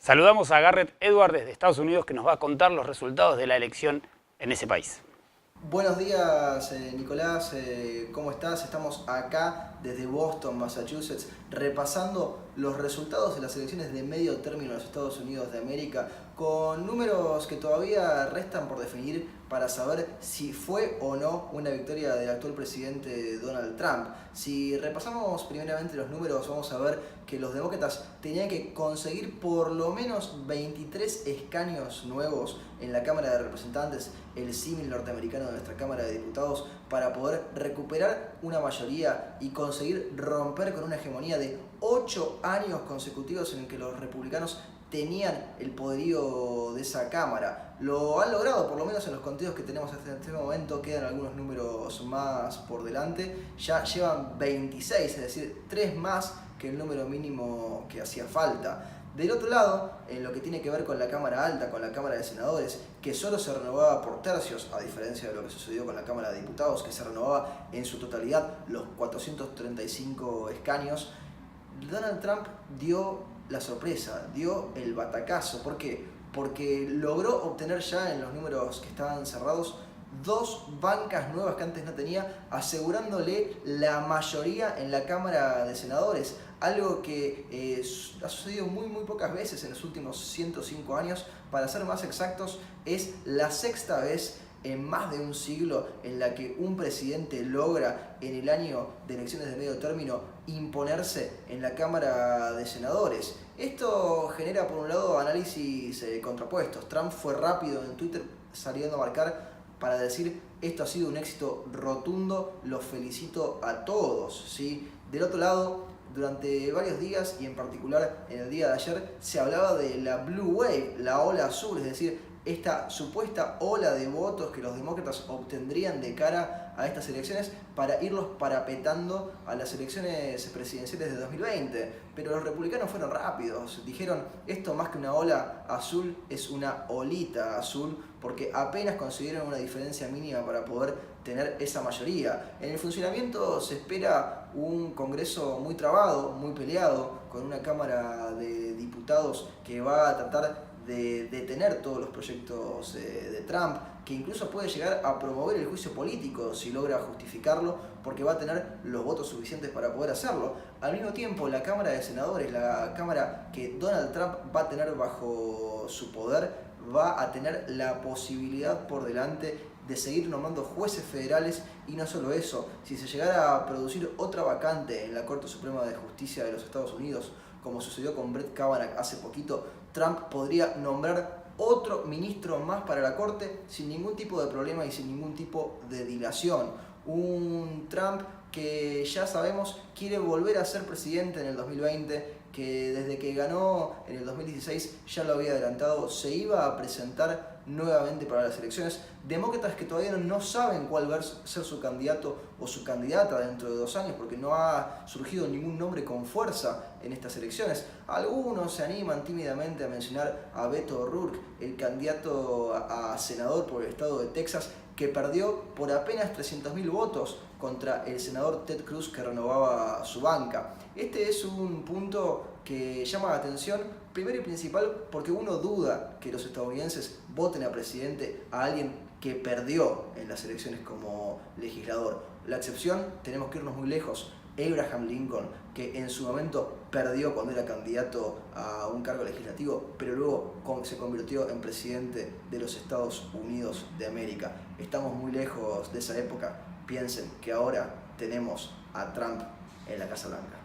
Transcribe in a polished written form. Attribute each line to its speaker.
Speaker 1: Saludamos a Garrett Edwards desde Estados Unidos, que nos va a contar los resultados de la elección en ese país.
Speaker 2: Buenos días, Nicolás, ¿cómo estás? Estamos acá desde Boston, Massachusetts, repasando los resultados de las elecciones de medio término en los Estados Unidos de América, con números que todavía restan por definir para saber si fue o no una victoria del actual presidente Donald Trump. Si repasamos primeramente los números, vamos a ver que los demócratas tenían que conseguir por lo menos 23 escaños nuevos en la Cámara de Representantes, el símil norteamericano de nuestra Cámara de Diputados, para poder recuperar una mayoría y conseguir romper con una hegemonía de 8 años consecutivos en el que los republicanos tenían el poderío de esa Cámara. Lo han logrado, por lo menos en los conteos que tenemos hasta este momento. Quedan algunos números más por delante. Ya llevan 26, es decir, 3 más que el número mínimo que hacía falta. Del otro lado, en lo que tiene que ver con la Cámara Alta, con la Cámara de Senadores, que solo se renovaba por tercios, a diferencia de lo que sucedió con la Cámara de Diputados, que se renovaba en su totalidad los 435 escaños, Donald Trump dio la sorpresa, dio el batacazo. ¿Por qué? Porque logró obtener ya en los números que estaban cerrados 2 bancas nuevas que antes no tenía, asegurándole la mayoría en la Cámara de Senadores. Algo que ha sucedido muy pocas veces en los últimos 105 años. Para ser más exactos, es la 6ª vez en más de un siglo en la que un presidente logra en el año de elecciones de medio término imponerse en la Cámara de Senadores. Esto genera, por un lado, análisis contrapuestos. Trump fue rápido en Twitter saliendo a marcar para decir: esto ha sido un éxito rotundo, los felicito a todos, ¿sí? Del otro lado, durante varios días, y en particular en el día de ayer, se hablaba de la Blue Wave, la ola azul, es decir, esta supuesta ola de votos que los demócratas obtendrían de cara a estas elecciones para irlos parapetando a las elecciones presidenciales de 2020. Pero los republicanos fueron rápidos, dijeron: esto más que una ola azul es una olita azul, porque apenas consiguieron una diferencia mínima para poder tener esa mayoría. En el funcionamiento se espera un Congreso muy trabado, muy peleado, con una Cámara de Diputados que va a tratar de detener todos los proyectos de Trump, que incluso puede llegar a promover el juicio político si logra justificarlo, porque va a tener los votos suficientes para poder hacerlo. Al mismo tiempo, la Cámara de Senadores, la Cámara que Donald Trump va a tener bajo su poder, va a tener la posibilidad por delante de seguir nombrando jueces federales. Y no solo eso, si se llegara a producir otra vacante en la Corte Suprema de Justicia de los Estados Unidos, como sucedió con Brett Kavanaugh hace poquito, Trump podría nombrar otro ministro más para la Corte sin ningún tipo de problema y sin ningún tipo de dilación. Un Trump que ya sabemos quiere volver a ser presidente en el 2020, que desde que ganó en el 2016 ya lo había adelantado, se iba a presentar nuevamente para las elecciones. Demócratas que todavía no saben cuál va a ser su candidato o su candidata dentro de 2 años, porque no ha surgido ningún nombre con fuerza en estas elecciones. Algunos se animan tímidamente a mencionar a Beto O'Rourke, el candidato a senador por el estado de Texas, que perdió por apenas 300.000 votos contra el senador Ted Cruz, que renovaba su banca. Este es un punto que llama la atención, primero y principal, porque uno duda que los estadounidenses voten a presidente a alguien que perdió en las elecciones como legislador. La excepción, tenemos que irnos muy lejos: Abraham Lincoln, que en su momento perdió cuando era candidato a un cargo legislativo, pero luego se convirtió en presidente de los Estados Unidos de América. Estamos muy lejos de esa época. Piensen que ahora tenemos a Trump en la Casa Blanca.